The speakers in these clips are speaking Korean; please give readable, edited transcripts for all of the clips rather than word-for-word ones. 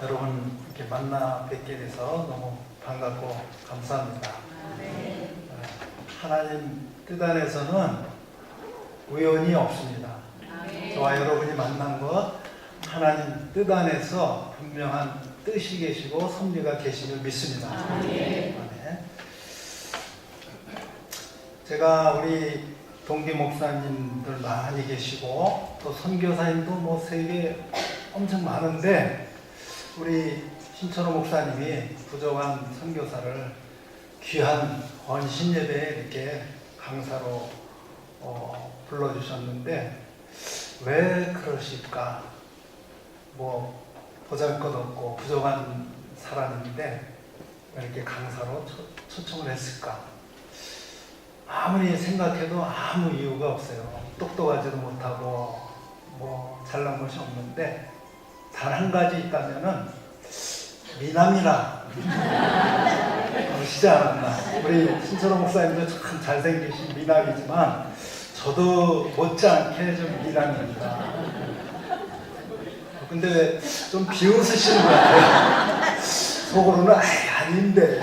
여러분 이렇게 만나 뵙게 돼서 너무 반갑고 감사합니다. 하나님 뜻 안에서는 우연이 없습니다. 저와 여러분이 만난 것 하나님 뜻 안에서 분명한 뜻이 계시고 섭리가 계심을 믿습니다. 제가 우리 동기 목사님들 많이 계시고 또 선교사님도 뭐 세계 엄청 많은데 우리 신천호 목사님이 부족한 선교사를 귀한 헌신 예배에 이렇게 강사로 불러주셨는데 왜 그러실까? 뭐 보잘것없고 부족한 사람인데 왜 이렇게 강사로 초청을 했을까? 아무리 생각해도 아무 이유가 없어요. 똑똑하지도 못하고 뭐 잘난 것이 없는데 단 한 가지 있다면은 미남이라 그러시지 않았나. 우리 신철호 목사님도 참 잘생기신 미남이지만 저도 못지않게 좀 미남입니다. 근데 좀 비웃으시는 것 같아요. 속으로는 아닌데.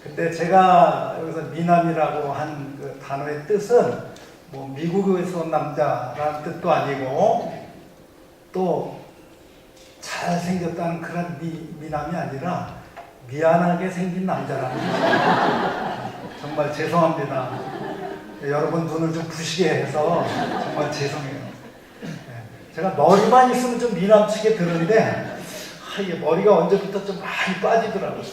근데 제가 여기서 미남이라고 한 그 단어의 뜻은 뭐 미국에서 온 남자라는 뜻도 아니고 또 잘생겼다는 그런 미남이 아니라 미안하게 생긴 남자라는 뜻이에요. 정말 죄송합니다. 여러분 눈을 좀 부시게 해서 정말 죄송해요. 제가 머리만 있으면 좀 미남치게 드는데 이게 머리가 언제부터 좀 많이 빠지더라고요.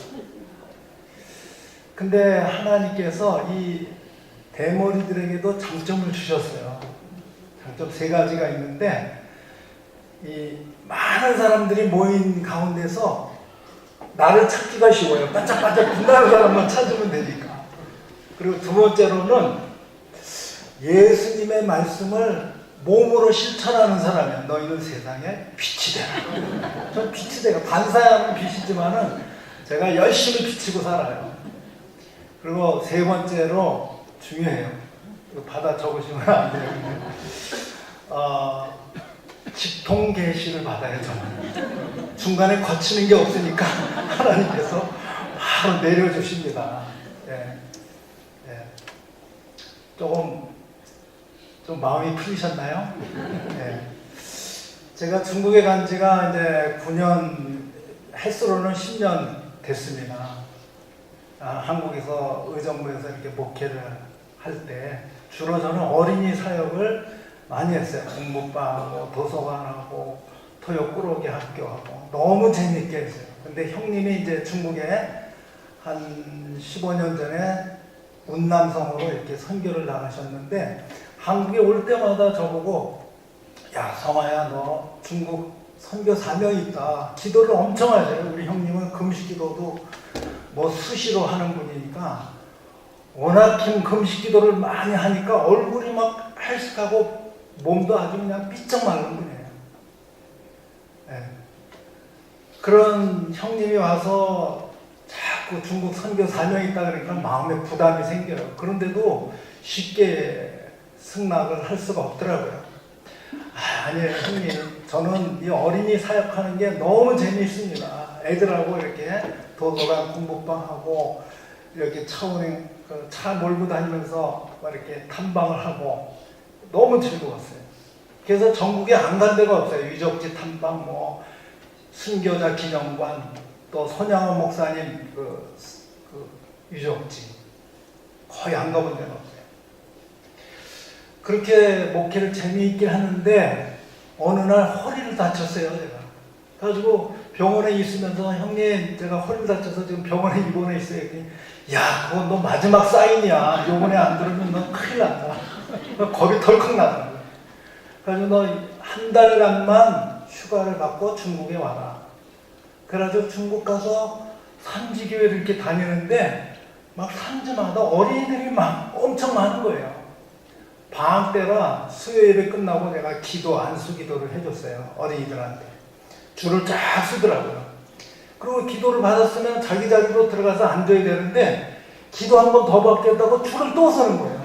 근데 하나님께서 이 대머리들에게도 장점을 주셨어요. 장점 3가지가 있는데 이 많은 사람들이 모인 가운데서 나를 찾기가 쉬워요. 반짝반짝 빛나는 사람만 찾으면 되니까. 그리고 두 번째로는 예수님의 말씀을 몸으로 실천하는 사람이야. 너희는 세상에 빛이 되라. 전 빛이 되고 반사하는 빛이지만은 제가 열심히 비치고 살아요. 그리고 3번째로 중요해요. 이거 받아 적으시면 안 돼요. 직통 계시를 받아요. 저는 중간에 거치는 게 없으니까 하나님께서 바로 내려주십니다. 좀 마음이 풀리셨나요? 제가 중국에 간 지가 이제 9년, 햇수로는 10년 됐습니다. 한국에서 의정부에서 이렇게 목회를 할 때 주로 저는 어린이 사역을 많이 했어요. 공부방하고 도서관하고 토요 꾸러기 학교하고 너무 재밌게 했어요. 근데 형님이 이제 중국에 한 15년 전에 운남성으로 이렇게 선교를 나가셨는데 한국에 올 때마다 저보고 야 성아야 너 중국 선교 사명이 있다. 기도를 엄청 하세요. 우리 형님은 금식기도도 뭐 수시로 하는 분이니까 워낙 금식기도를 많이 하니까 얼굴이 막 헬쓱하고 몸도 아주 그냥 삐쩍 마른 분이에요. 그런 형님이 와서 자꾸 중국 선교 사명이 있다 그러니까 마음에 부담이 생겨요. 그런데도 쉽게 승낙을 할 수가 없더라고요. 아니에요 형님, 저는 이 어린이 사역하는 게 너무 재미있습니다. 애들하고 이렇게 도서관 공부방하고 이렇게 차 몰고 다니면서 이렇게 탐방을 하고 너무 즐거웠어요. 그래서 전국에 안 간 데가 없어요. 유적지 탐방, 뭐 순교자 기념관, 또 손양원 목사님 그 유적지 거의 안 가본 데가 없어요. 그렇게 목회를 재미있게 하는데 어느 날 허리를 다쳤어요. 제가 그래가지고 병원에 있으면서 형님 제가 허리를 다쳐서 지금 병원에 입원해 있어요. 야 그건 너 마지막 사인이야. 요번에 안 들으면 너 큰일 난다. 겁이 덜컥 나더라고요. 그래서 너 한 달간만 휴가를 받고 중국에 와라. 그래가지고 중국 가서 산지교회를 이렇게 다니는데 막 산지마다 어린이들이 막 엄청 많은 거예요. 방학 때라 수요일에 끝나고 내가 안수 기도를 해줬어요. 어린이들한테. 줄을 쫙 서더라고요. 그리고 기도를 받았으면 자기 자리로 들어가서 앉아야 되는데 기도 한 번 더 받겠다고 줄을 또 서는 거예요.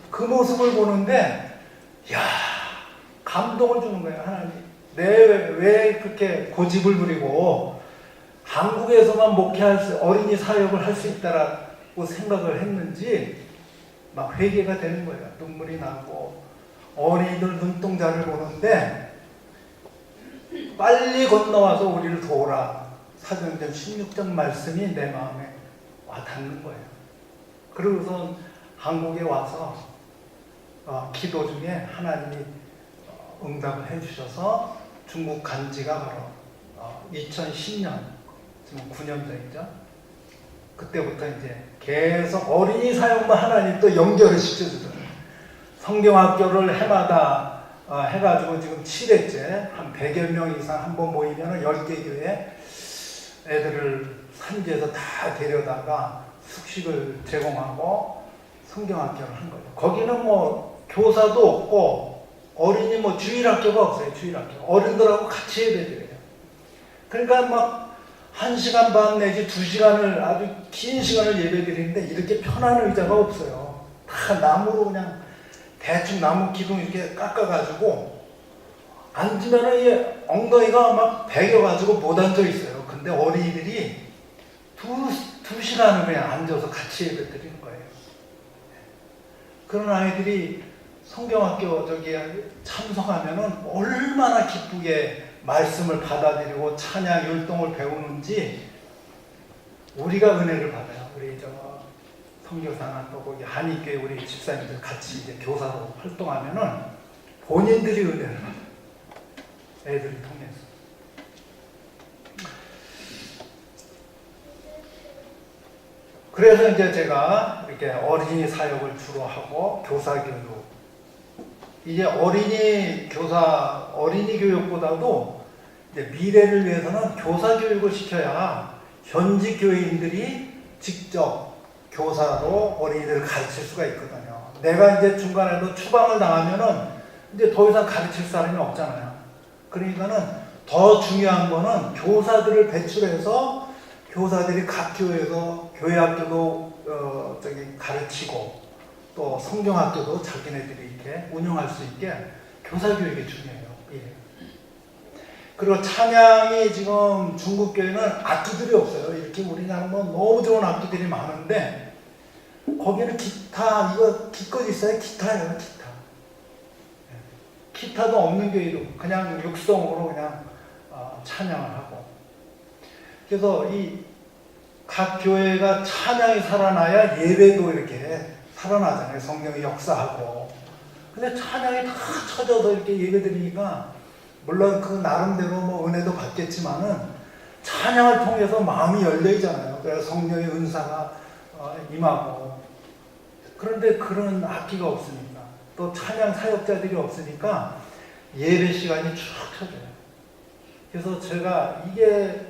그 모습을 보는데 야 감동을 주는 거예요. 하나님 왜 그렇게 고집을 부리고 한국에서만 어린이 사역을 할 수 있다라고 생각을 했는지 막 회개가 되는 거예요. 눈물이 나고 어린이들 눈동자를 보는데 빨리 건너와서 우리를 도우라. 사도행전 16장 말씀이 내 마음에 와 닿는 거예요. 그러고선 한국에 와서 기도 중에 하나님이 응답을 해주셔서 중국 간 지가 바로 2010년, 지금 9년 전이죠. 그때부터 이제 계속 어린이 사역만 하나님 또 연결을 시켜주더라고요. 성경학교를 해마다 해가지고 지금 7회째 한 100여 명 이상 한 번 모이면 10개 교회 애들을 산지에서 다 데려다가 숙식을 제공하고 성경학교를 한 거예요. 거기는 뭐 교사도 없고 어린이 뭐 주일학교가 없어요. 주일학교. 어른들하고 같이 예배드려요. 그러니까 막 1시간 반 내지 2시간을 아주 긴 시간을 예배드리는데 이렇게 편한 의자가 없어요. 다 나무로 그냥 대충 나무 기둥 이렇게 깎아가지고 앉으면은 이 엉덩이가 막 베겨가지고 못 앉아 있어요. 근데 어린이들이 두 시간을 그냥 앉아서 같이 예배 드리는 거예요. 그런 아이들이 성경학교 저기에 참석하면은 얼마나 기쁘게 말씀을 받아들이고 찬양 율동을 배우는지 우리가 은혜를 받아요. 우리 저 선교사나 또 거기 한의교회 우리 집사님들 같이 이제 교사로 활동하면은 본인들이 은혜를 받아요. 애들을 통해서. 그래서 이제 제가 이렇게 어린이 사역을 주로 하고 교사 교육. 이제 어린이 교육보다도 이제 미래를 위해서는 교사 교육을 시켜야 현지 교회인들이 직접 교사로 어린이들을 가르칠 수가 있거든요. 내가 이제 중간에도 추방을 당하면은 이제 더 이상 가르칠 사람이 없잖아요. 그러니까는 더 중요한 거는 교사들을 배출해서 교사들이 각 교회에서 교회 학교도 가르치고 또 성경학교도 자기네들이 이렇게 운영할 수 있게 교사 교육이 중요해요. 예. 그리고 찬양이 지금 중국 교회는 악기들이 없어요. 이렇게 우리나라 뭐 너무 좋은 악기들이 많은데 거기는 기타 이거 기껏 있어요. 기타예요. 기타. 예. 기타도 없는 교회도 그냥 육성으로 그냥 찬양을 하고. 그래서 이 각 교회가 찬양이 살아나야 예배도 이렇게 살아나잖아요. 성령이 역사하고. 근데 찬양이 다 쳐져서 이렇게 예배 드리니까 물론 그 나름대로 뭐 은혜도 받겠지만은 찬양을 통해서 마음이 열려있잖아요. 그래서 성령의 은사가 임하고. 그런데 그런 악기가 없으니까 또 찬양 사역자들이 없으니까 예배 시간이 쭉 쳐져요. 그래서 제가 이게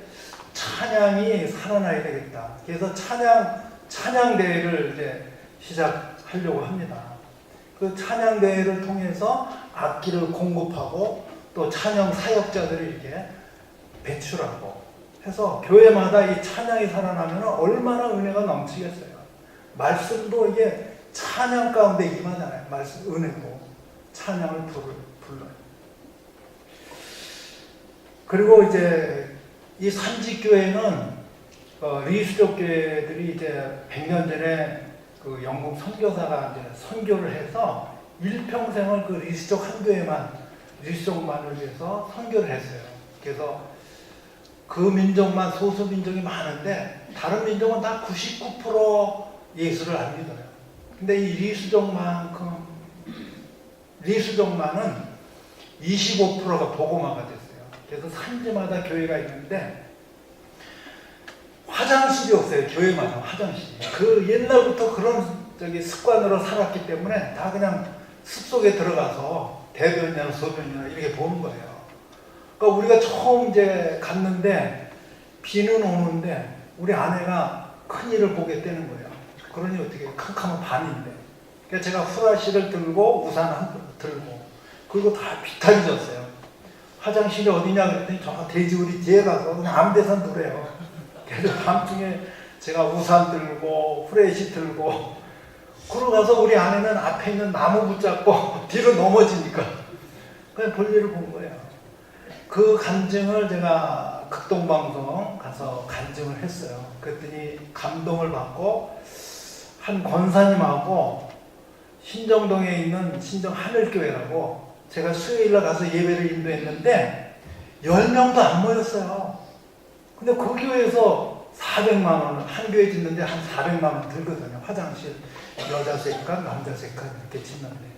찬양이 살아나야 되겠다. 그래서 찬양대회를 이제 시작하려고 합니다. 그 찬양대회를 통해서 악기를 공급하고 또 찬양 사역자들을 이렇게 배출하고 해서 교회마다 이 찬양이 살아나면 얼마나 은혜가 넘치겠어요. 말씀도 이게 찬양 가운데 임하잖아요. 말씀, 은혜도 찬양을 불러요. 그리고 이제 이 산지교회는 리수족 교회들이 이제 100년 전에 그 영국 선교사가 이제 선교를 해서 일평생을 그 리수족 한 교회만, 리수족만을 위해서 선교를 했어요. 그래서 그 민족만 소수 민족이 많은데 다른 민족은 다 99% 예수를 안 믿어요. 근데 이 리수족만은 25%가 복음화가 됐어요. 그래서 산지마다 교회가 있는데 화장실이 없어요. 교회마다 화장실이. 그 옛날부터 그런 습관으로 살았기 때문에 다 그냥 숲속에 들어가서 대변이나 소변이나 이렇게 보는 거예요. 그러니까 우리가 처음 이제 갔는데 비는 오는데 우리 아내가 큰일을 보겠다는 거예요. 그러니 어떻게 캄캄한 밤인데. 그래서 제가 후라시를 들고 우산 한 번 들고 그리고 다 비탈이 졌어요. 화장실이 어디냐 그랬더니 저 돼지우리 뒤에 가서 그냥 아무 데서 누래요. 그래서 밤중에 제가 우산 들고 후레쉬 들고 그러고 가서 우리 아내는 앞에 있는 나무 붙잡고 뒤로 넘어지니까 그냥 볼일을 본 거예요. 그 간증을 제가 극동방송 가서 간증을 했어요. 그랬더니 감동을 받고 한 권사님하고 신정동에 있는 신정 하늘교회라고 제가 수요일날 가서 예배를 인도했는데 10명도 안 모였어요. 근데 그 교회에서 400만 원, 한 교회 짓는데 한 400만 원 들거든요. 화장실 여자 3칸, 남자 3칸 이렇게 짓는데.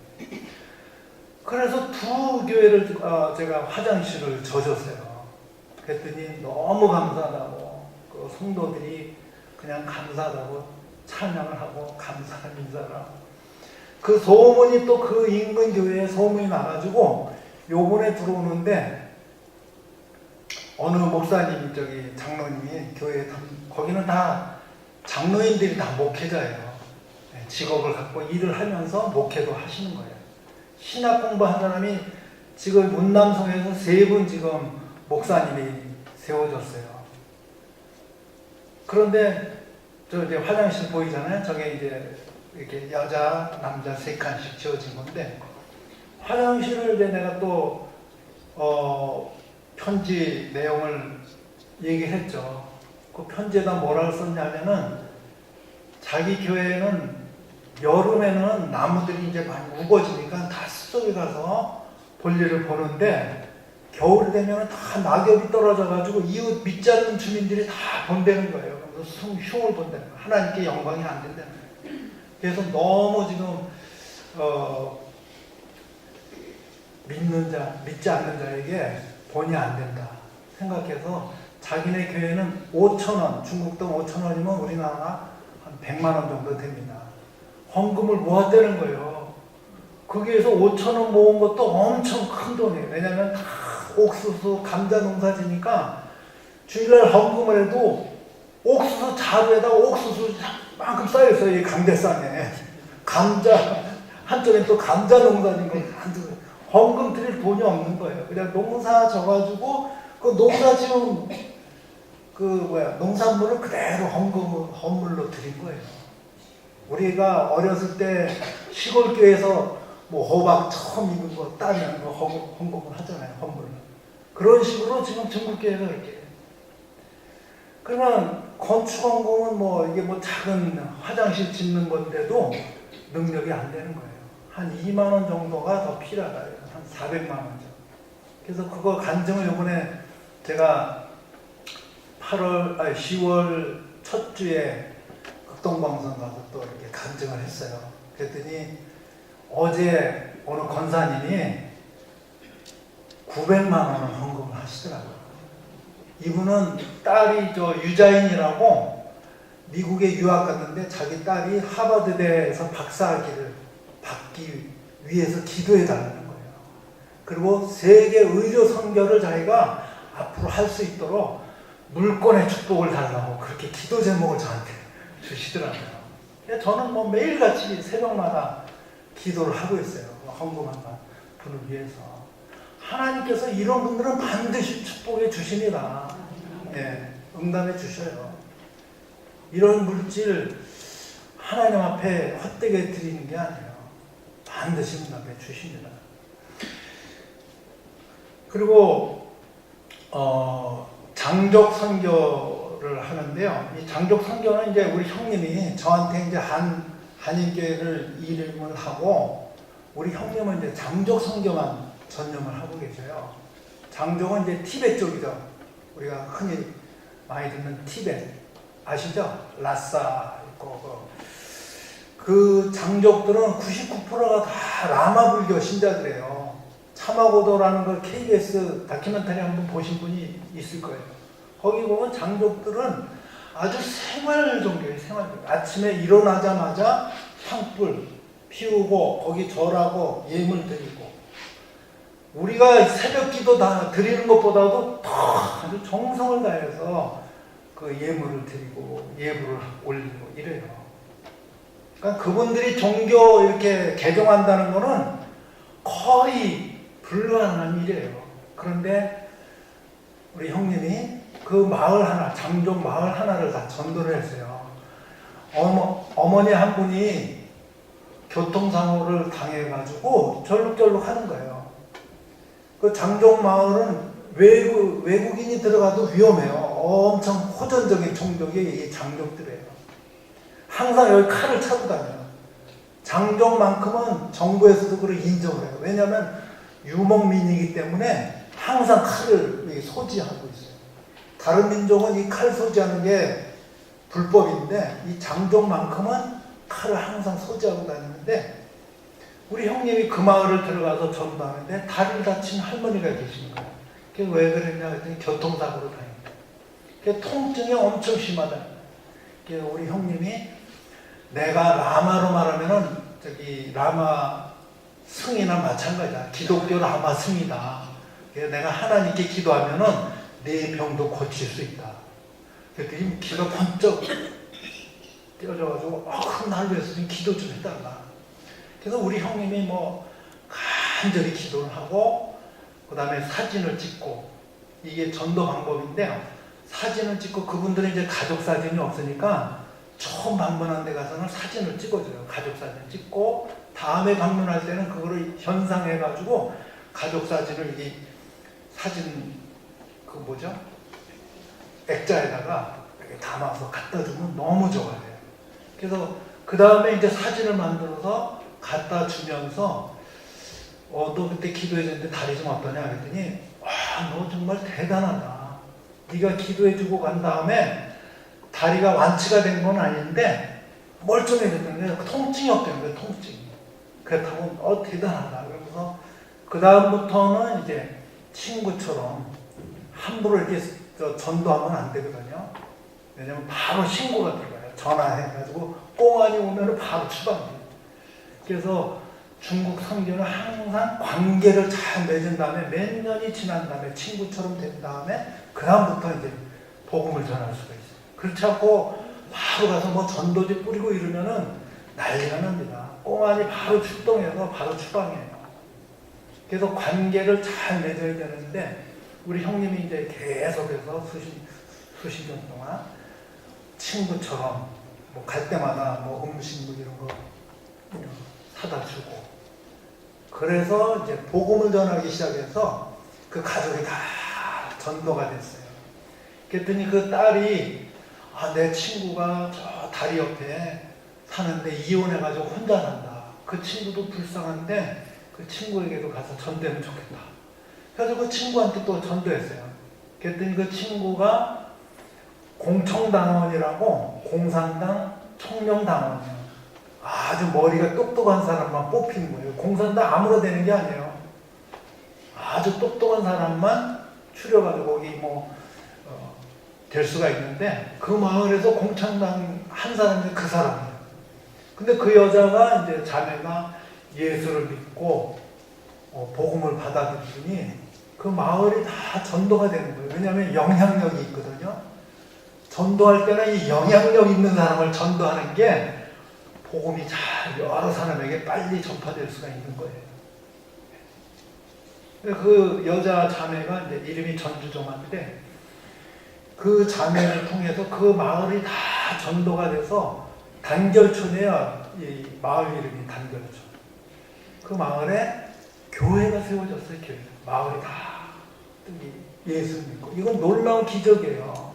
그래서 두 교회를 제가 화장실을 져줬어요. 그랬더니 너무 감사하다고 그 성도들이 그냥 감사하다고 찬양을 하고 감사한 인사를 하고 그 소문이 또 그 인근 교회에 소문이 나가지고 요번에 들어오는데 어느 목사님 장로님이 교회에 거기는 다 장로인들이 다 목회자예요. 직업을 갖고 일을 하면서 목회도 하시는 거예요. 신학 공부한 사람이 지금 문남성에서 3분 지금 목사님이 세워졌어요. 그런데 저 이제 화장실 보이잖아요. 저게 이제 이렇게 여자, 남자 3칸씩 지어진 건데 화장실을 이제 내가 또 편지 내용을 얘기했죠. 그 편지에다 뭐라고 썼냐면은 자기 교회는 여름에는 나무들이 이제 많이 우거지니까 다 숲속에 가서 볼일을 보는데 겨울 되면 다 낙엽이 떨어져가지고 이웃 믿지 않는 주민들이 다 본다는 거예요. 그래서 흉을 본다는 거예요. 하나님께 영광이 안 된다는 거예요. 그래서 너무 지금 믿는 자, 믿지 않는 자에게 본이 안 된다 생각해서 자기네 교회는 5,000원, 중국돈 5,000원이면 우리나라 한 100만 원 정도 됩니다. 헌금을 모았다는 거예요. 거기에서 5,000원 모은 것도 엄청 큰 돈이에요. 왜냐하면 다 옥수수, 감자 농사지니까 주일날 헌금을 해도 옥수수 자루에다가 옥수수만큼 쌓여있어요. 이 강대상에. 감자, 한쪽에 또 감자 농사진 거 헌금 드릴 돈이 없는 거예요. 그냥 농사 져가지고 그 농사 지은 농산물을 그대로 헌물로 드린 거예요. 우리가 어렸을 때 시골교회에서 뭐 호박 처음 익은 거 따면 헌금을 하잖아요. 헌물로. 그런 식으로 지금 중국교회가 이렇게. 그러면 건축헌금은 이게 작은 화장실 짓는 건데도 능력이 안 되는 거예요. 한 2만 원 정도가 더 필요하다. 한 400만 원 정도. 그래서 그거 간증을 이번에 제가 10월 첫 주에 극동방송 가서 또 이렇게 간증을 했어요. 그랬더니 어제 어느 권사님이 900만 원을 헌금을 하시더라고요. 이분은 딸이 유자인이라고 미국에 유학 갔는데 자기 딸이 하버드대에서 박사학위를 받기 위해서 기도해 달라는 거예요. 그리고 세계 의료 선교를 자기가 앞으로 할 수 있도록 물권의 축복을 달라고 그렇게 기도 제목을 저한테 주시더라고요. 저는 매일같이 새벽마다 기도를 하고 있어요. 헌금한 분을 위해서. 하나님께서 이런 분들은 반드시 축복해 주십니다. 응답해 주셔요. 이런 물질 하나님 앞에 헛되게 드리는 게 아니에요. 반드시 응답해 주십니다. 그리고 장족 선교를 하는데요. 이 장족 선교는 이제 우리 형님이 저한테 이제 한인교회를 이름을 하고 우리 형님은 이제 장족 선교만 전념을 하고 계셔요. 장족은 이제 티베트 쪽이죠. 우리가 흔히 많이 듣는 티베트 아시죠? 라싸 있고 그 장족들은 99%가 다 라마 불교 신자들이에요. 차마고도라는 걸 KBS 다큐멘터리 한번 보신 분이 있을 거예요. 거기 보면 장족들은 아주 생활 종교예요. 생활 종교. 아침에 일어나자마자 향불 피우고 거기 절하고 예물 드리고 우리가 새벽 기도 다 드리는 것보다도 더 아주 정성을 다해서 그 예물을 드리고 예물을 올리고 이래요. 그러니까 그분들이 종교 이렇게 개종한다는 거는 거의 불가능한 일이에요. 그런데 우리 형님이 그 마을 하나, 장족 마을 하나를 다 전도를 했어요. 어머니 한 분이 교통사고를 당해가지고 절룩절룩 하는 거예요. 그 장족 마을은 외국인이 들어가도 위험해요. 엄청 호전적인 종족이 이 장족들이에요. 항상 여기 칼을 차고 다녀요. 장족만큼은 정부에서도 그걸 인정을 해요. 왜냐하면 유목민이기 때문에 항상 칼을 소지하고 있어요. 다른 민족은 이 칼 소지하는 게 불법인데 이 장족만큼은 칼을 항상 소지하고 다니는데 우리 형님이 그 마을을 들어가서 전도하는데 다리를 다친 할머니가 계신 거예요. 그게 왜 그랬냐 했더니 교통사고로 다닙니다. 그게 통증이 엄청 심하다. 우리 형님이 내가 라마로 말하면은 저기 라마 승이나 마찬가지야. 기독교 라마 승이다. 내가 하나님께 기도하면은 내 병도 고칠 수 있다. 그랬더니 기가 번쩍 뛰어져가지고 큰 날 위해서 좀 기도 좀 해달라. 그래서 우리 형님이 뭐 간절히 기도를 하고 그 다음에 사진을 찍고 이게 전도 방법인데요. 사진을 찍고 그분들은 이제 가족 사진이 없으니까 처음 방문한 데 가서는 사진을 찍어줘요. 가족 사진 찍고 다음에 방문할 때는 그거를 현상해가지고 가족 사진을 이 사진 그 뭐죠? 액자에다가 이렇게 담아서 갖다 주면 너무 좋아해요. 그래서 그 다음에 이제 사진을 만들어서 갖다 주면서 너 그때 기도해줬는데 다리 좀 어떠냐 그랬더니 너 정말 대단하다. 네가 기도해주고 간 다음에 다리가 완치가 된 건 아닌데 멀쩡해졌던 게 통증이 없다는 거예요. 통증이. 그렇다고 대단하다. 그러면서 그 다음부터는 이제 친구처럼 함부로 이렇게 전도하면 안 되거든요. 왜냐면 바로 신고가 들어가요. 전화해가지고 꽁안이 오면 바로 추방돼요. 그래서 중국 선교는 항상 관계를 잘 맺은 다음에 몇 년이 지난 다음에 친구처럼 된 다음에 그 다음부터 이제 복음을 전할 수가 있어요. 그렇지 않고 바로 가서 뭐 전도지 뿌리고 이러면은 난리가 납니다. 꽁안이 바로 출동해서 바로 추방해요. 그래서 관계를 잘 맺어야 되는데 우리 형님이 이제 계속해서 수십 년 동안 친구처럼 뭐 갈 때마다 뭐 음식 뭐 이런 거 사다 주고 그래서 이제 복음을 전하기 시작해서 그 가족이 다 전도가 됐어요. 그랬더니 그 딸이 내 친구가 저 다리 옆에 사는데 이혼해가지고 혼자 산다. 그 친구도 불쌍한데 그 친구에게도 가서 전도하면 좋겠다. 그래서 그 친구한테 또 전도했어요. 그랬더니 그 친구가 공청당원이라고 공산당 청명당원이에요. 아주 머리가 똑똑한 사람만 뽑힌 거예요. 공산당 아무나 되는 게 아니에요. 아주 똑똑한 사람만 추려가지고 거기 될 수가 있는데 그 마을에서 공창당 한 사람이 그 사람이에요. 근데 그 여자가 이제 자매가 예수를 믿고 복음을 받아들이니 그 마을이 다 전도가 되는 거예요. 왜냐하면 영향력이 있거든요. 전도할 때는 이 영향력 있는 사람을 전도하는 게 복음이 잘 여러 사람에게 빨리 전파될 수가 있는 거예요. 그 여자 자매가 이제 이름이 전주정아인데 그 자매를 통해서 그 마을이 다 전도가 돼서 단결촌이에요. 이 마을 이름이 단결촌. 그 마을에 교회가 세워졌어요. 교회. 마을이 다 예수 믿고. 이건 놀라운 기적이에요.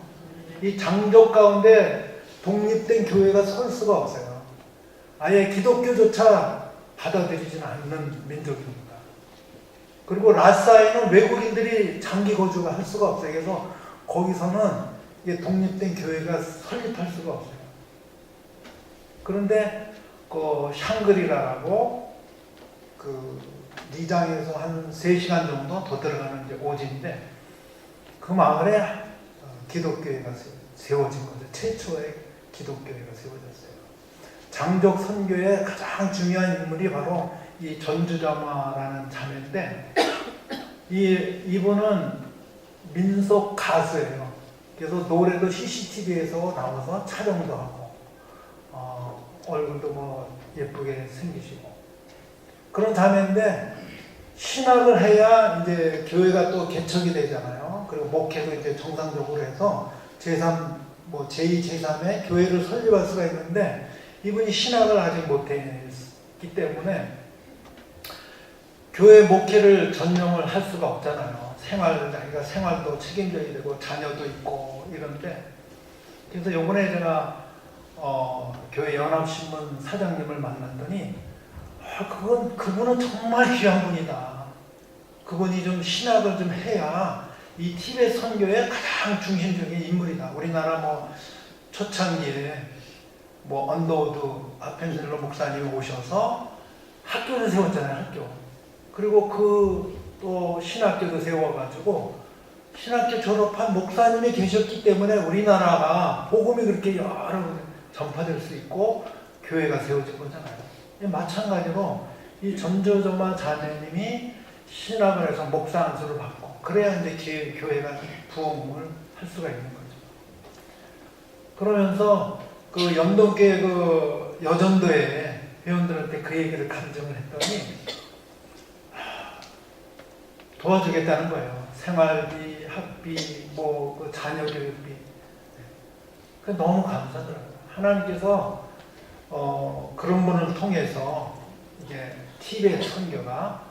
이 장족 가운데 독립된 교회가 설 수가 없어요. 아예 기독교조차 받아들이지는 않는 민족입니다. 그리고 라사에는 외국인들이 장기 거주가 할 수가 없어요. 그래서 거기서는 독립된 교회가 설립할 수가 없어요. 그런데 그 샹그리라라고 그 리장에서 한 3시간 정도 더 들어가는 이제 오지인데 그 마을에 기독교회가 세워진 거죠. 최초의 기독교회가 세워졌어요. 장족 선교의 가장 중요한 인물이 바로 이 전주자마라는 자매인데 이분은 민속 가수예요. 그래서 노래도 CCTV에서 나와서 촬영도 하고 얼굴도 뭐 예쁘게 생기시고 그런 자매인데 신학을 해야 이제 교회가 또 개척이 되잖아요. 그리고 목회도 이제 정상적으로 해서 제2, 제3의 교회를 설립할 수가 있는데 이분이 신학을 아직 못했기 때문에 교회 목회를 전념을 할 수가 없잖아요. 자기가 생활도 책임져야 되고 자녀도 있고 이런데, 그래서 요번에 제가 교회 연합신문 사장님을 만났더니 그분은 정말 귀한 분이다. 그분이 좀 신학을 좀 해야 이 티벳 선교의 가장 중심적인 인물이다. 우리나라 뭐 초창기에 뭐 언더우드 아펜셀러 목사님이 오셔서 학교를 세웠잖아요. 학교. 그리고 또 신학교도 세워가지고 신학교 졸업한 목사님이 계셨기 때문에 우리나라가 복음이 그렇게 여러 전파될 수 있고 교회가 세워진 거잖아요. 마찬가지로 이 전조조마 자매님이 신학을 해서 목사 안수를 받고 그래야 이제 교회가 부흥을 할 수가 있는 거죠. 그러면서 그 연동교회 그 여전도회 회원들한테 그 얘기를 간증을 했더니 도와주겠다는 거예요. 생활비, 학비, 그 자녀 교육비. 그 너무 감사하더라고요. 하나님께서 그런 분을 통해서 이제 티벳 선교가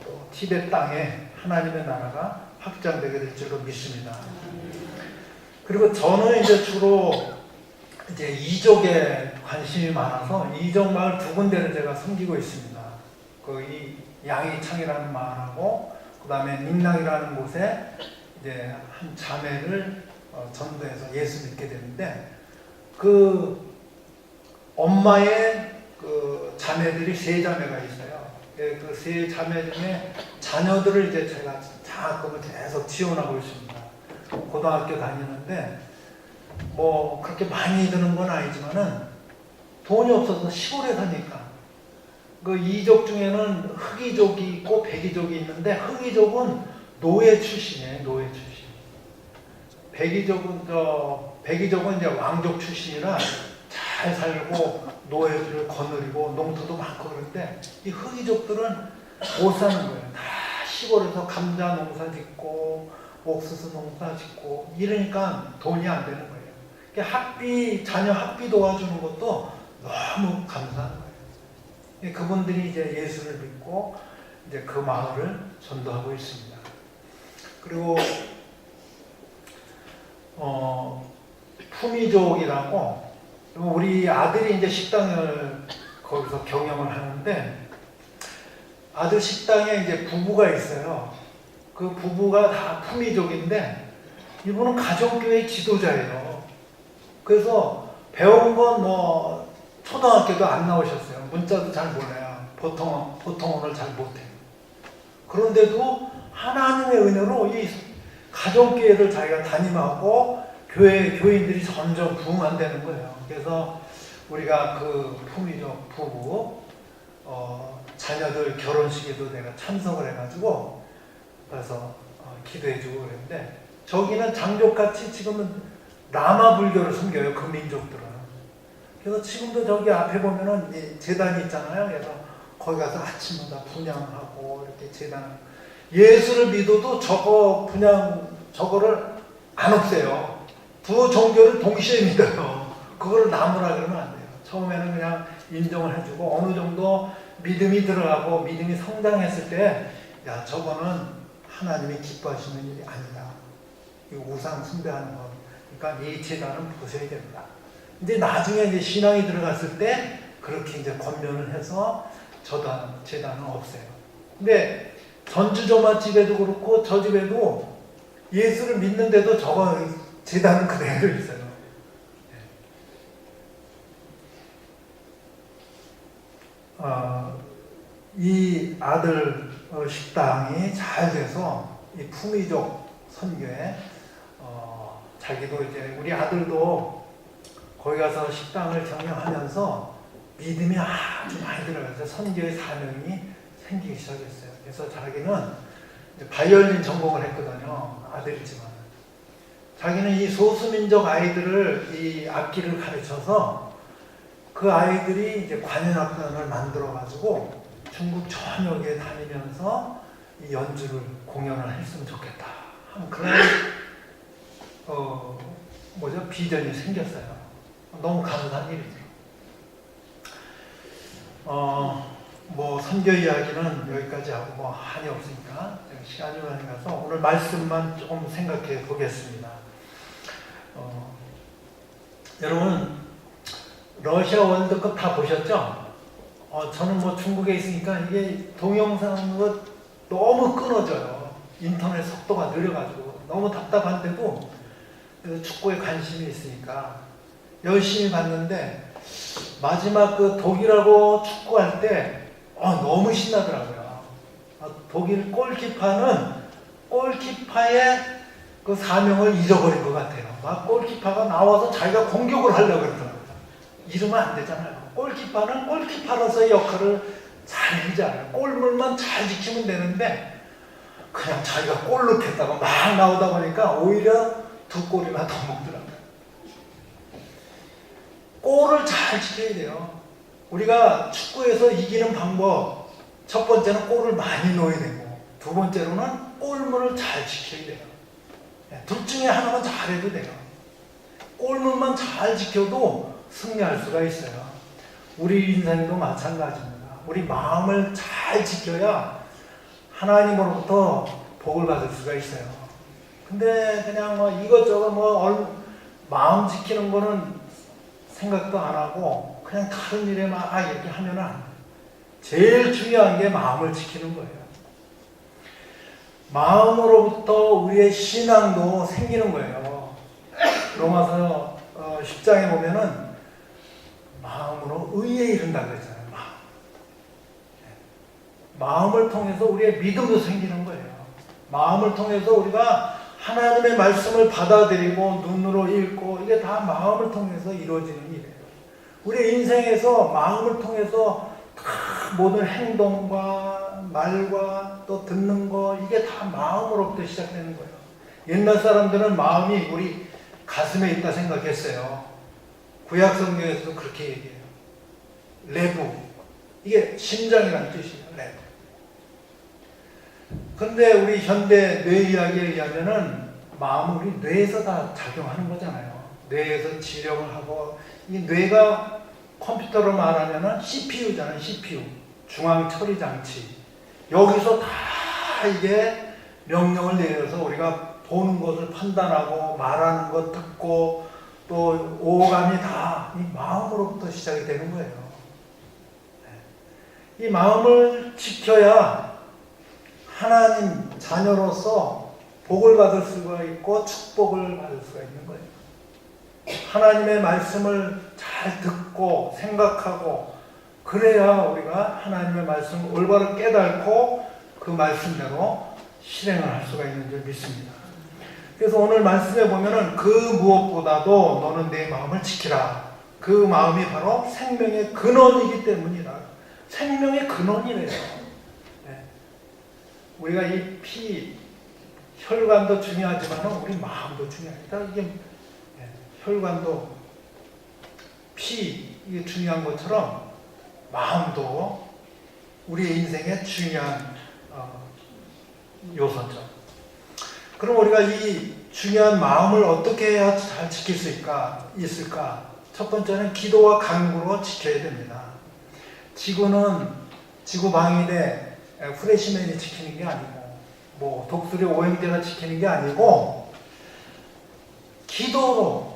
또 티벳 땅에 하나님의 나라가 확장되게 될 줄로 믿습니다. 그리고 저는 이제 주로 이제 이족에 관심이 많아서 이족 마을 두 군데를 제가 섬기고 있습니다. 이 양이창이라는 마을하고 그 다음에 민락이라는 곳에 이제 한 자매를 전도해서 예수 믿게 되는데, 그 엄마의 그 자매들이 세 자매가 있어요. 그 세 자매 중에 자녀들을 이제 제가 장학금을 계속 지원하고 있습니다. 고등학교 다니는데 뭐 그렇게 많이 드는 건 아니지만은 돈이 없어서 시골에 사니까 그 이족 중에는 흑이족이 있고 백이족이 있는데 흑이족은 노예 출신이에요. 노예 출신. 백이족은 이제 왕족 출신이라 잘 살고 노예들을 거느리고 농토도 많고 그런데 이 흑이족들은 못 사는 거예요. 다 시골에서 감자 농사 짓고 옥수수 농사 짓고 이러니까 돈이 안 되는 거예요. 그러니까 자녀 학비 도와주는 것도 너무 감사한 거예요. 그분들이 이제 예수를 믿고 이제 그 마을을 전도하고 있습니다. 그리고 푸미족이라고 우리 아들이 이제 식당을 거기서 경영을 하는데 아들 식당에 이제 부부가 있어요. 그 부부가 다 푸미족인데 이분은 가정교회 지도자예요. 그래서 배운 건 뭐 초등학교도 안 나오셨어요. 문자도 잘 몰라요. 보통어를 잘 못해요. 그런데도 하나님의 은혜로 이 가정교회를 자기가 담임하고 교인들이 점점 부흥한다는 거예요. 그래서 우리가 그 푸미족 부부 자녀들 결혼식에도 내가 참석을 해가지고 그래서 기도해주고 그랬는데, 저기는 장족같이 지금은 라마 불교를 섬겨요. 그 민족들은. 그래서 지금도 저기 앞에 보면은 제단이 있잖아요. 그래서 거기 가서 아침마다 분향하고 이렇게 제단, 예수를 믿어도 저거를 안 없애요. 두 종교를 동시에 믿어요. 그걸 나무라 그러면 안 돼요. 처음에는 그냥 인정을 해주고 어느 정도 믿음이 들어가고 믿음이 성장했을 때, 야, 저거는 하나님이 기뻐하시는 일이 아니다. 이 우상 숭배하는 것. 그러니까 이 제단은 부숴야 된다. 이제 나중에 이제 신앙이 들어갔을 때 그렇게 이제 권면을 해서 제단은 없애요. 근데 전주조마 집에도 그렇고 저 집에도 예수를 믿는데도 저거 제단은 그대로 있어요. 이 아들 식당이 잘 돼서 이 푸미족 선교에 자기도 이제 우리 아들도 거기 가서 식당을 경영하면서 믿음이 아주 많이 들어가서 선교의 사명이 생기기 시작했어요. 그래서 자기는 바이올린 전공을 했거든요. 아들이지만 자기는 이 소수민족 아이들을 이 악기를 가르쳐서 그 아이들이 이제 관현악단을 만들어 가지고 중국 전역에 다니면서 이 연주를 공연을 했으면 좋겠다 하는 그런 비전이 생겼어요. 너무 감사한 일이죠. 뭐 선교 이야기는 여기까지 하고 뭐 한이 없으니까 시간이 많이 가서 오늘 말씀만 조금 생각해 보겠습니다. 여러분 러시아 월드컵 다 보셨죠? 저는 뭐 중국에 있으니까 이게 동영상으로 너무 끊어져요. 인터넷 속도가 느려가지고 너무 답답한데도 축구에 관심이 있으니까 열심히 봤는데 마지막 그 독일하고 축구할 때 너무 신나더라고요. 독일 골키퍼는 골키퍼의 그 사명을 잃어버린 것 같아요. 막 골키퍼가 나와서 자기가 공격을 하려고 그러더라고요. 이러면 안 되잖아요. 골키퍼는 골키퍼로서의 역할을 잘 하잖아요. 골문만 잘 지키면 되는데 그냥 자기가 골 넣겠다고 막 나오다 보니까 오히려 2골이나 더 먹더라고요. 골을 잘 지켜야 돼요. 우리가 축구에서 이기는 방법, 첫 번째는 골을 많이 넣어야 되고, 두 번째로는 골문을 잘 지켜야 돼요. 둘 중에 하나만 잘해도 돼요. 골문만 잘 지켜도 승리할 수가 있어요. 우리 인생도 마찬가지입니다. 우리 마음을 잘 지켜야 하나님으로부터 복을 받을 수가 있어요. 근데 그냥 뭐 이것저것 마음 지키는 거는 생각도 안 하고 그냥 다른 일에 막 이렇게 하면은 제일 중요한 게 마음을 지키는 거예요. 마음으로부터 우리의 신앙도 생기는 거예요. 로마서 10장에 보면은 마음으로 의에 이른다고 했잖아요. 마음을 통해서 우리의 믿음도 생기는 거예요. 마음을 통해서 우리가 하나님의 말씀을 받아들이고 눈으로 읽고 이게 다 마음을 통해서 이루어지는 일이에요. 우리 인생에서 마음을 통해서 다 모든 행동과 말과 또 듣는 거 이게 다 마음으로부터 시작되는 거예요. 옛날 사람들은 마음이 우리 가슴에 있다 생각했어요. 구약 성경에서도 그렇게 얘기해요. 레부 이게 심장이라는 뜻이에요. 레부. 근데 우리 현대 뇌 이야기에 의하면은 마음은 우리 뇌에서 다 작용하는 거잖아요. 뇌에서 지령을 하고 이 뇌가 컴퓨터로 말하면은 CPU잖아요. CPU 중앙 처리 장치. 여기서 다 이게 명령을 내려서 우리가 보는 것을 판단하고 말하는 것 듣고 또 오감이 다 이 마음으로부터 시작이 되는 거예요. 이 마음을 지켜야 하나님 자녀로서 복을 받을 수가 있고 축복을 받을 수가 있는 거예요. 하나님의 말씀을 잘 듣고 생각하고 그래야 우리가 하나님의 말씀을 올바로 깨닫고 그 말씀대로 실행을 할 수가 있는 줄 믿습니다. 그래서 오늘 말씀에 보면은 그 무엇보다도 너는 내 마음을 지키라. 그 마음이 바로 생명의 근원이기 때문이다. 생명의 근원이래요. 네. 우리가 이 혈관도 중요하지만 우리 마음도 중요합니다. 이게 혈관도 이게 중요한 것처럼 마음도 우리의 인생의 중요한 요소죠. 그럼 우리가 이 중요한 마음을 어떻게 해야 잘 지킬 수 있을까? 첫 번째는 기도와 간구로 지켜야 됩니다. 지구 방위대 프레시맨이 지키는 게 아니고 뭐 독수리 오행제가 지키는 게 아니고 기도와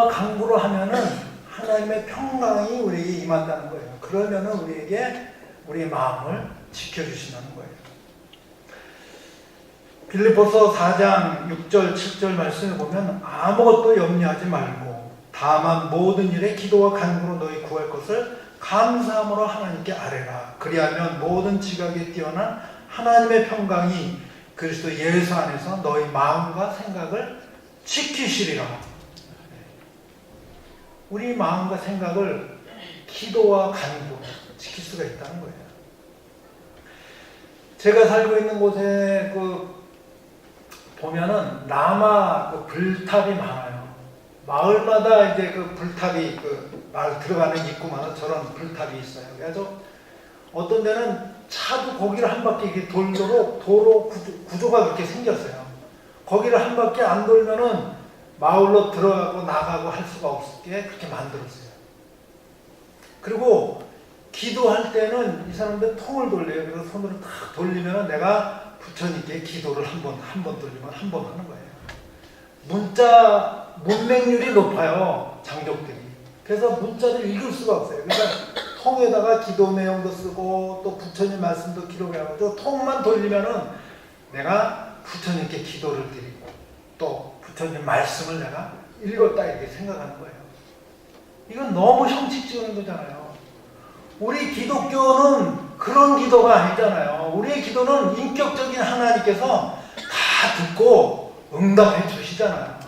간구로 하면은 하나님의 평강이 우리에게 임한다는 거예요. 그러면은 우리에게 우리의 마음을 지켜주신다는 거예요. 빌립보서 4장 6절 7절 말씀을 보면 아무것도 염려하지 말고 다만 모든 일에 기도와 간구로 너희 구할 것을 감사함으로 하나님께 아뢰라. 그리하면 모든 지각에 뛰어난 하나님의 평강이 그리스도 예수 안에서 너희 마음과 생각을 지키시리라. 우리 마음과 생각을 기도와 간구로 지킬 수가 있다는 거예요. 제가 살고 있는 곳에 보면은 남아 불탑이 많아요. 마을마다 이제 불탑이 마을 들어가는 입구마다 저런 불탑이 있어요. 그래서 어떤 데는 차도 거기를 한 바퀴 이렇게 돌도록 도로 구조가 그렇게 생겼어요. 거기를 한 바퀴 안 돌면은 마을로 들어가고 나가고 할 수가 없게 그렇게 만들었어요. 그리고 기도할 때는 이 사람들 통을 돌려요. 그래서 손으로 탁 돌리면 내가 부처님께 기도를 한 번 돌리면 한 번 하는 거예요. 문맹률이 높아요, 장족들이. 그래서 문자를 읽을 수가 없어요. 그러니까 통에다가 기도 내용도 쓰고 또 부처님 말씀도 기록하고 또 통만 돌리면은 내가 부처님께 기도를 드리고 또 부처님 말씀을 내가 읽었다 이렇게 생각하는 거예요. 이건 너무 형식적인 거잖아요. 우리 기독교는 그런 기도가 아니잖아요. 우리의 기도는 인격적인 하나님께서 다 듣고 응답해 주시잖아요.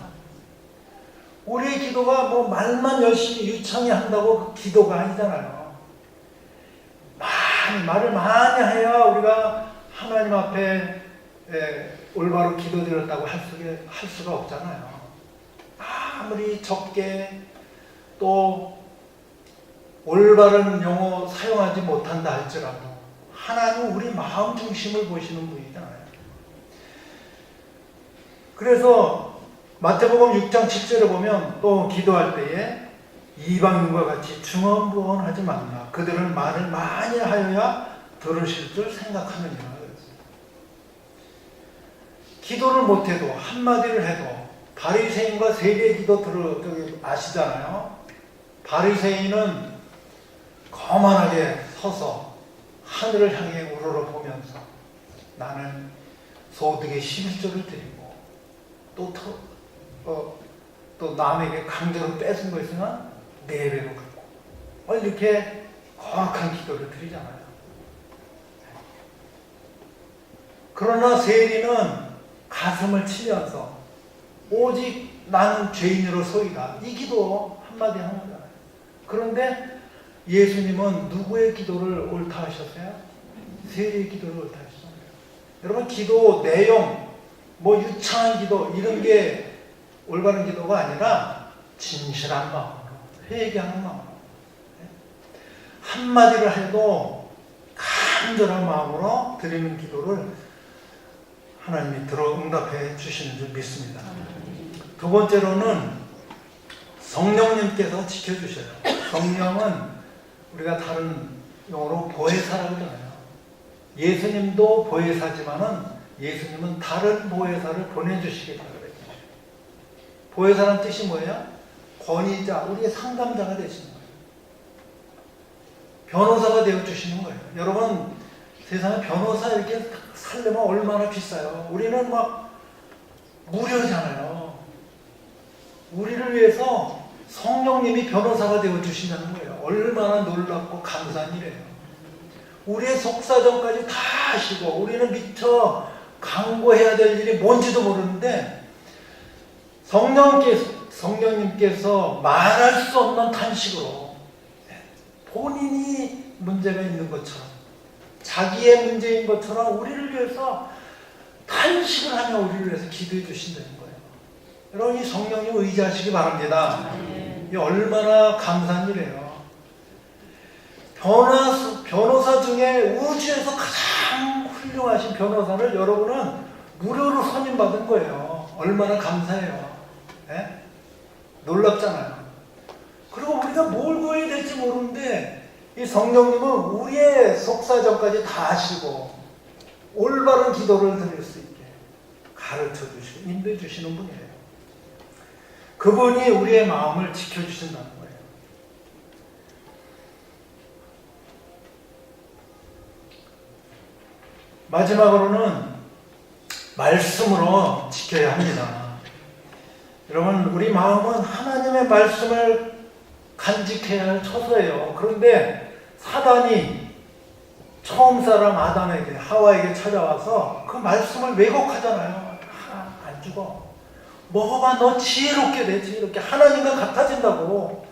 우리의 기도가 뭐 말만 열심히 유창히 한다고 그 기도가 아니잖아요. 말을 많이 해야 우리가 하나님 앞에 올바로 기도드렸다고 할 수가 없잖아요. 아무리 적게 또 올바른 용어 사용하지 못한다 할지라도 하나님은 우리 마음 중심을 보시는 분이잖아요. 그래서 마태복음 6장 7절에 보면 또 기도할 때에 이방인과 같이 중언부언하지 말라. 그들은 말을 많이 하여야 들으실 줄 생각하느니라. 기도를 못해도 한마디를 해도 바리새인과 세리의 기도 아시잖아요. 바리새인은 거만하게 서서 하늘을 향해 우러러 보면서 나는 소득의 11조를 드리고 또 남에게 강제로 뺏은 거 있으면 4배로 갚고 이렇게 거룩한 기도를 드리잖아요. 그러나 세리는 가슴을 치면서 오직 나는 죄인으로소이다 이 기도 한마디 하는 거잖아요. 그런데 예수님은 누구의 기도를 옳다 하셨어요? 세리의 기도를 옳다 하셨어요. 여러분 기도 내용 뭐 유창한 기도 이런 게 올바른 기도가 아니라 진실한 마음으로 회개하는 마음으로 한마디를 해도 간절한 마음으로 드리는 기도를 하나님이 들어 응답해 주시는 줄 믿습니다. 두 번째로는 성령님께서 지켜주셔요. 성령은 우리가 다른 용어로 보혜사라고 하잖아요. 예수님도 보혜사지만은 예수님은 다른 보혜사를 보내주시겠다고 그랬죠. 보혜사란 뜻이 뭐예요? 권위자, 우리의 상담자가 되시는 거예요. 변호사가 되어주시는 거예요. 여러분 세상에 변호사 이렇게 살려면 얼마나 비싸요. 우리는 막 무료잖아요. 우리를 위해서 성령님이 변호사가 되어주신다는 거예요. 얼마나 놀랍고 감사한 일이에요. 우리의 속사정까지 다 하시고 우리는 미처 강구해야 될 일이 뭔지도 모르는데 성령님께서 말할 수 없는 탄식으로 본인이 문제가 있는 것처럼 자기의 문제인 것처럼 우리를 위해서 탄식을 하며 우리를 위해서 기도해 주신다는 거예요. 여러분 이 성령님 의지하시기 바랍니다. 이 얼마나 감사한 일이에요. 변호사 중에 우주에서 가장 훌륭하신 변호사를 여러분은 무료로 선임받은 거예요. 얼마나 감사해요. 네? 놀랍잖아요. 그리고 우리가 뭘 구해야 될지 모르는데 이 성령님은 우리의 속사정까지 다 아시고 올바른 기도를 드릴 수 있게 가르쳐 주시고 인도해 주시는 분이에요. 그분이 우리의 마음을 지켜주신다는 거예요. 마지막으로는 말씀으로 지켜야 합니다. 여러분 우리 마음은 하나님의 말씀을 간직해야 할 처소예요. 그런데 사단이 처음 사람 아담에게 하와에게 찾아와서 그 말씀을 왜곡하잖아요. 안 죽어. 먹어봐 너 지혜롭게 돼. 지혜롭게 하나님과 같아진다고.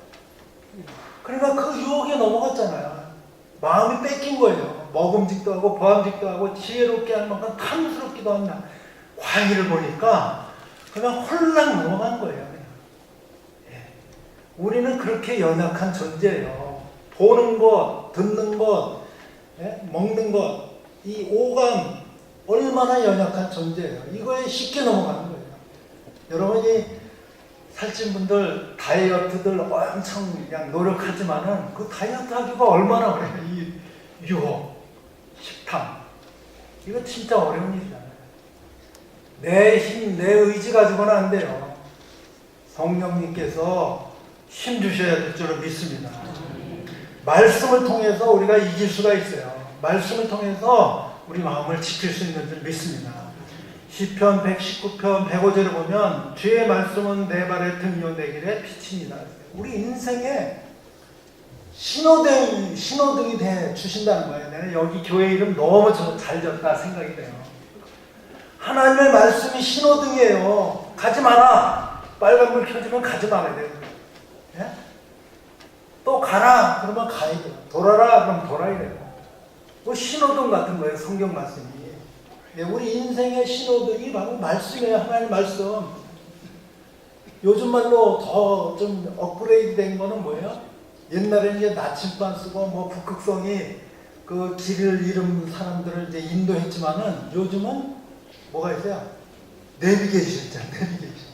그러니까 그 유혹에 넘어갔잖아요. 마음이 뺏긴 거예요. 먹음직도 하고 보암직도 하고 지혜롭게 할 만큼 탐스럽기도 한다. 과일을 보니까 그냥 홀랑 넘어간 거예요. 우리는 그렇게 연약한 존재예요. 보는 것, 듣는 것, 먹는 것, 이 오감 얼마나 연약한 존재예요. 이거에 쉽게 넘어가는 거예요. 여러분이 살찐 분들 다이어트들 엄청 그냥 노력하지만은 그 다이어트 하기가 얼마나 어려워요. 이 유혹, 식탐. 이거 진짜 어려운 일이잖아요. 내 힘, 내 의지 가지고는 안 돼요. 성령님께서 힘 주셔야 될 줄을 믿습니다. 말씀을 통해서 우리가 이길 수가 있어요. 말씀을 통해서 우리 마음을 지킬 수 있는 줄 믿습니다. 시편 119편 105절을 보면 주의 말씀은 내 발의 등이요 내 길의 빛이니라. 우리 인생에 신호등이 돼 주신다는 거예요. 내가 여기 교회 이름 너무 잘 졌다 생각이 돼요. 하나님의 말씀이 신호등이에요. 가지 마라. 빨간불 켜지면 가지 말아야 돼요. 예? 또 가라. 그러면 가야 돼요. 돌아라. 그럼 돌아야 돼요. 뭐 신호등 같은 거예요. 성경 말씀이. 예, 우리 인생의 신호등이 바로 말씀이에요. 하나님 말씀. 요즘 말로 더 좀 업그레이드 된 거는 뭐예요? 옛날에는 이제 나침반 쓰고 뭐 북극성이 그 길을 잃은 사람들을 이제 인도했지만은 요즘은 뭐가 있어요? 내비게이션 있잖아요. 내비게이션.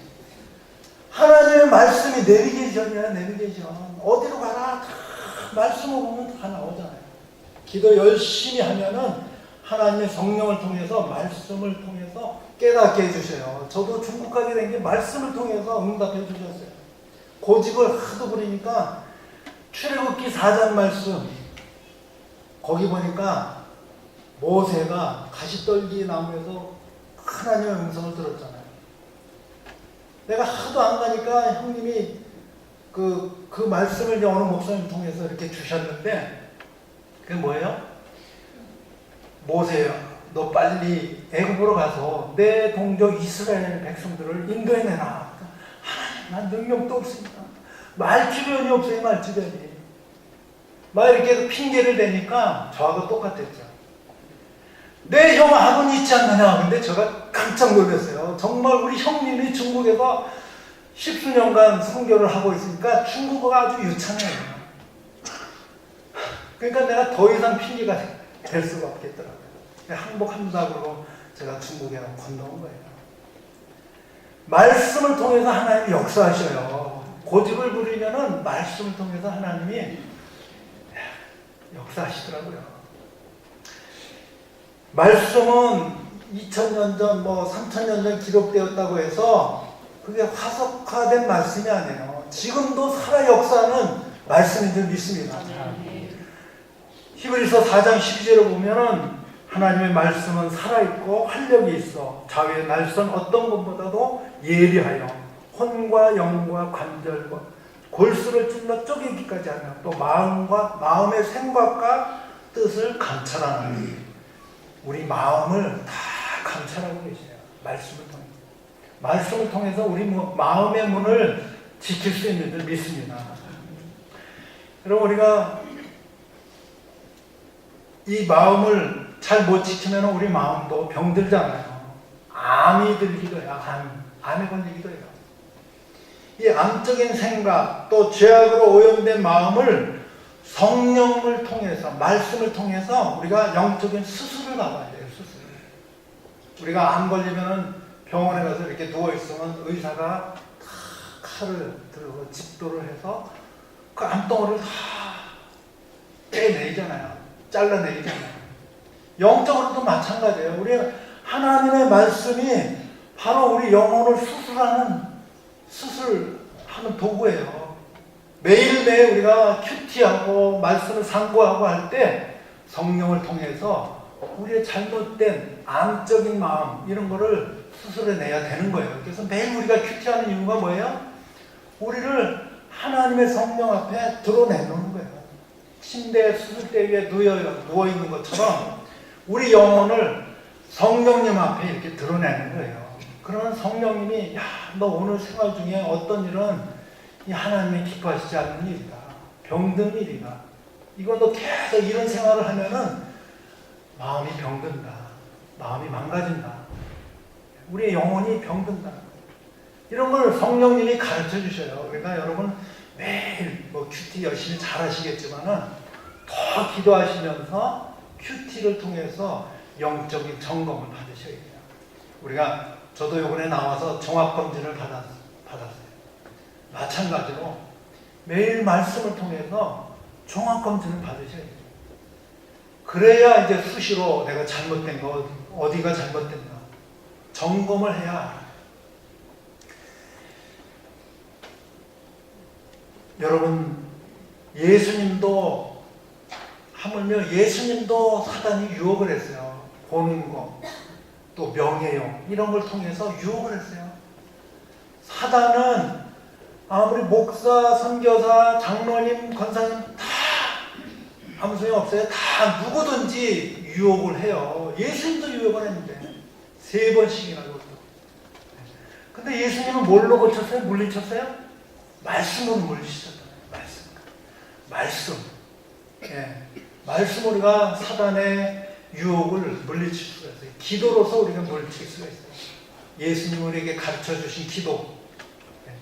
하나님의 말씀이 내비게이션이야. 내비게이션. 어디로 가라. 다 말씀을 보면 다 나오잖아요. 기도 열심히 하면은 하나님의 성령을 통해서 말씀을 통해서 깨닫게 해주셔요. 저도 중국 가게 된 게 말씀을 통해서 응답해 주셨어요. 고집을 하도 부리니까 출애굽기 4장 말씀 거기 보니까 모세가 가시떨기 나무에서 하나님의 음성을 들었잖아요. 내가 하도 안 가니까 형님이 그 말씀을 어느 목사님 통해서 이렇게 주셨는데 그게 뭐예요? 모세야, 너 빨리 애굽으로 가서 내 동족 이스라엘 백성들을 인도해내라. 하나님, 난 능력도 없습니다. 말 주변이 없어요. 말 주변이. 막 이렇게 핑계를 대니까 저하고 똑같았죠. 내 형 학원 있지 않느냐. 근데 제가 깜짝 놀랐어요. 정말 우리 형님이 중국에서 10수년간 선교를 하고 있으니까 중국어가 아주 유창해요. 그러니까 내가 더 이상 핑계가 될 수가 없겠더라고요. 항복한다고 제가 중국에 건너온 거예요. 말씀을 통해서 하나님이 역사하셔요. 고집을 부리면은 말씀을 통해서 하나님이 역사하시더라고요. 말씀은 2000년 전, 3000년 전 기록되었다고 해서 그게 화석화된 말씀이 아니에요. 지금도 살아 역사하는 말씀인 줄 믿습니다. 히브리서 4장 12절을 보면은 하나님의 말씀은 살아있고 활력이 있어 자기의 날선 어떤 것보다도 예리하여 혼과 영과 관절과 골수를 찔러 쪼개기까지 하며 또 마음의 생각과 뜻을 감찰하는 우리 마음을 다 감찰하고 계세요. 말씀을 통해서. 말씀을 통해서 우리 마음의 문을 지킬 수 있는 줄 믿습니다. 여러분 우리가 이 마음을 잘 못 지키면 우리 마음도 병들잖아요. 암이 들기도 해요. 암에 걸리기도 해요. 이 암적인 생각 또 죄악으로 오염된 마음을 성령을 통해서 말씀을 통해서 우리가 영적인 수술을 받아야 돼요. 수술. 우리가 암 걸리면 병원에 가서 이렇게 누워 있으면 의사가 다 칼을 들고 집도를 해서 그 암덩어리를 다 떼내잖아요. 잘라내잖아요. 영적으로도 마찬가지예요. 우리 하나님의 말씀이 바로 우리 영혼을 수술하는 도구예요. 매일매일 우리가 큐티하고 말씀을 상고하고 할 때 성령을 통해서 우리의 잘못된 암적인 마음 이런 거를 수술해내야 되는 거예요. 그래서 매일 우리가 큐티하는 이유가 뭐예요? 우리를 하나님의 성령 앞에 드러내놓는 거예요. 침대 수술대 위에 누워있는 것처럼 우리 영혼을 성령님 앞에 이렇게 드러내는 거예요. 그러면 성령님이 너 오늘 생활 중에 어떤 일은 이 하나님이 기뻐하시지 않는 일이다. 병든 일이다. 이거 너 계속 이런 생활을 하면은 마음이 병든다. 마음이 망가진다. 우리의 영혼이 병든다. 이런 걸 성령님이 가르쳐 주셔요. 그러니까 여러분 매일 큐티 열심히 잘 하시겠지만은 더 기도하시면서 큐티를 통해서 영적인 점검을 받으셔야 돼요. 저도 이번에 나와서 종합검진을 받았어요. 마찬가지로 매일 말씀을 통해서 종합검진을 받으셔야 돼요. 그래야 이제 수시로 내가 잘못된 거, 어디가 잘못됐나 점검을 해야 알아요. 여러분, 예수님도 하물며 예수님도 사단이 유혹을 했어요. 보는 거, 또 명예욕 이런 걸 통해서 유혹을 했어요. 사단은 아무리 목사, 선교사, 장로님, 권사님 다 아무 소용 없어요. 다 누구든지 유혹을 해요. 예수님도 유혹을 했는데 3번씩이나 그것도. 근데 예수님은 뭘로 고쳤어요? 물리쳤어요? 말씀으로 물리치셨잖아요. 말씀. 예. 말씀 우리가 사단의 유혹을 물리칠 수가 있어요. 기도로서 우리가 물리칠 수가 있어요. 예수님 우리에게 가르쳐 주신 기도.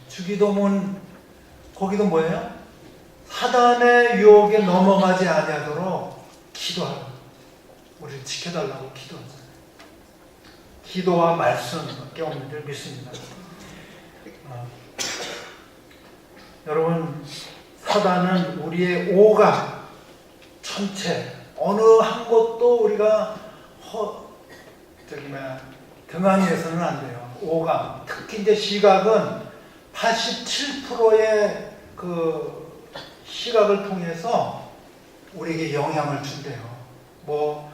주기도문 거기도 뭐예요? 사단의 유혹에 넘어가지 아니하도록 기도하라고. 우리를 지켜달라고 기도하잖아요. 기도와 말씀밖에 없는 줄 믿습니다. 여러분, 사단은 우리의 오감, 천체, 어느 한 곳도 우리가 등한히해서는 안 돼요. 오감, 특히 이제 시각은 87%의 그 시각을 통해서 우리에게 영향을 준대요. 뭐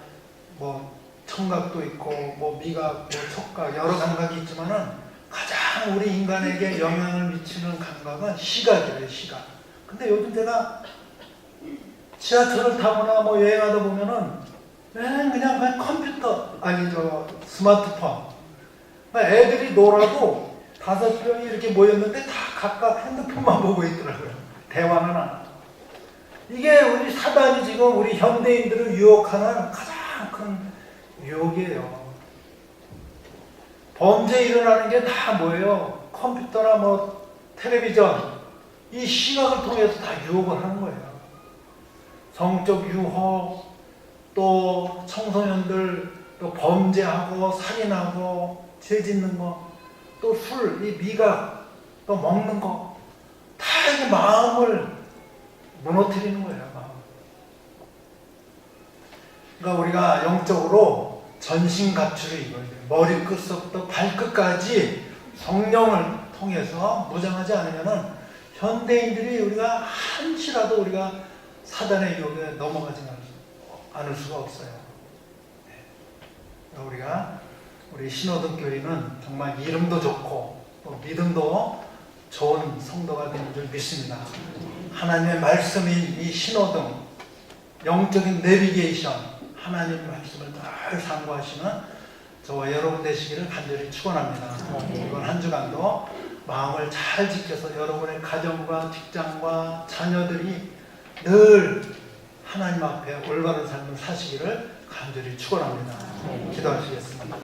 청각도 있고, 미각, 촉각, 여러 감각이 있지만은 가장 우리 인간에게 영향을 미치는 감각은 시각이래요, 시각. 근데 요즘 제가 지하철을 타거나 여행하다 보면은 그냥 컴퓨터, 스마트폰. 애들이 놀아도 5명이 이렇게 모였는데 다 각각 핸드폰만 보고 있더라고요. 대화는 안 하고. 이게 우리 사단이 지금 우리 현대인들을 유혹하는 가장 큰 유혹이에요. 범죄 일어나는 게 다 뭐예요? 컴퓨터나 텔레비전, 이 시각을 통해서 다 유혹을 하는 거예요. 성적 유혹, 또 청소년들 또 범죄하고 살인하고 죄 짓는 거, 또 술, 이 미각, 또 먹는 거, 다 이게 마음을 무너뜨리는 거예요. 마음. 그러니까 우리가 영적으로 전신갑주를 입어야 돼요. 머리끝부터 발끝까지 성령을 통해서 무장하지 않으면은 현대인들이 우리가 한시라도 우리가 사단의 유혹에 넘어가지 않을 수가 없어요. 우리 신호등 교회는 정말 이름도 좋고 또 믿음도 좋은 성도가 되는 줄 믿습니다. 하나님의 말씀인 이 신호등, 영적인 내비게이션, 하나님의 말씀을 늘 상고하시는 저와 여러분 되시기를 간절히 축원합니다. 이번 한 주간도 마음을 잘 지켜서 여러분의 가정과 직장과 자녀들이 늘 하나님 앞에 올바른 삶을 사시기를 간절히 축원합니다. 기도하시겠습니다.